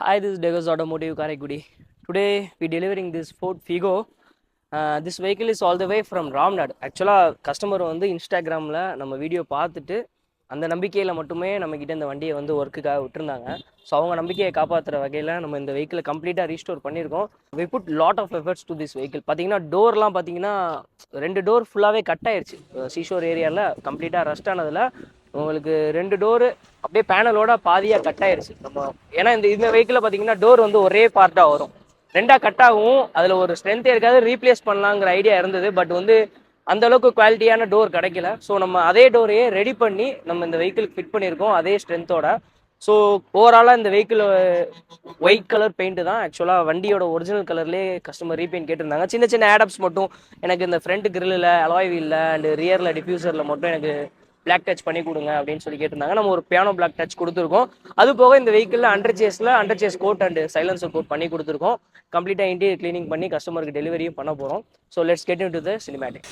Hi, this is Degas Automotive Karaikudi. Today we delivering this Ford Figo. This vehicle is all the way from Ramnad. Actually, customer வந்து இன்ஸ்டாகிராமில் நம்ம video பார்த்துட்டு அந்த நம்பிக்கையில் மட்டுமே நம்மக்கிட்ட இந்த வண்டியை வந்து ஒர்க்குக்காக விட்டுருந்தாங்க. ஸோ அவங்க நம்பிக்கையை காப்பாற்றுற வகையில் நம்ம இந்த வெஹிக்கிளை கம்ப்ளீட்டாக ரீஸ்டோர் பண்ணியிருக்கோம். We put lot of efforts to this vehicle. பார்த்தீங்கன்னா டோர்லாம் பார்த்தீங்கன்னா 2 டோர் ஃபுல்லாகவே கட் ஆயிடுச்சு. சீஷோர் ஏரியாவில் கம்ப்ளீட்டாக ரஸ்ட் ஆனதில் உங்களுக்கு 2 டோரு அப்படியே பேனலோட பாதியாக கட் ஆயிடுச்சு. நம்ம ஏன்னா இந்த வெஹிக்கிளில் பார்த்தீங்கன்னா டோர் வந்து ஒரே பார்ட்டாக வரும், ரெண்டாக கட் ஆகும். அதில் ஒரு ஸ்ட்ரென்த்தே இருக்காது, ரீப்ளேஸ் பண்ணலாங்கிற ஐடியா இருந்தது. பட் வந்து அந்த அளவுக்கு குவாலிட்டியான டோர் கிடைக்கல. ஸோ நம்ம அதே டோரையே ரெடி பண்ணி நம்ம இந்த வெஹிக்கிளுக்கு ஃபிட் பண்ணியிருக்கோம் அதே ஸ்ட்ரென்த்தோட. ஸோ ஓவராலாக இந்த வெஹிக்கிள் ஒயிட் கலர் பெயிண்ட் தான். ஆக்சுவலாக வண்டியோட ஒரிஜினல் கலர்லேயே கஸ்டமர் ரீபெயிண்ட் கேட்டிருந்தாங்க. சின்ன சின்ன ஆடப்ஸ் மட்டும் எனக்கு இந்த ஃப்ரண்ட் கிரில்லில் அலாய் வீலில் அண்ட் ரியரில் டிஃப்யூசரில் மட்டும் எனக்கு பிளாக் டச் பண்ணி கொடுங்க அப்படின்னு சொல்லி கேட்டிருந்தாங்க. நம்ம ஒரு பியானோ பிளாக் டச் கொடுத்துருக்கோம். அது போக இந்த வெஹிக்கிளில் under chassis coat and silencer coat பண்ணி கொடுத்துருக்கோம். கம்ப்ளீட்டாக இன்டீரியர் கிளீனிங் பண்ணி கஸ்டமருக்கு டெலிவரியும் பண்ண போகிறோம். So let's get into the cinematic.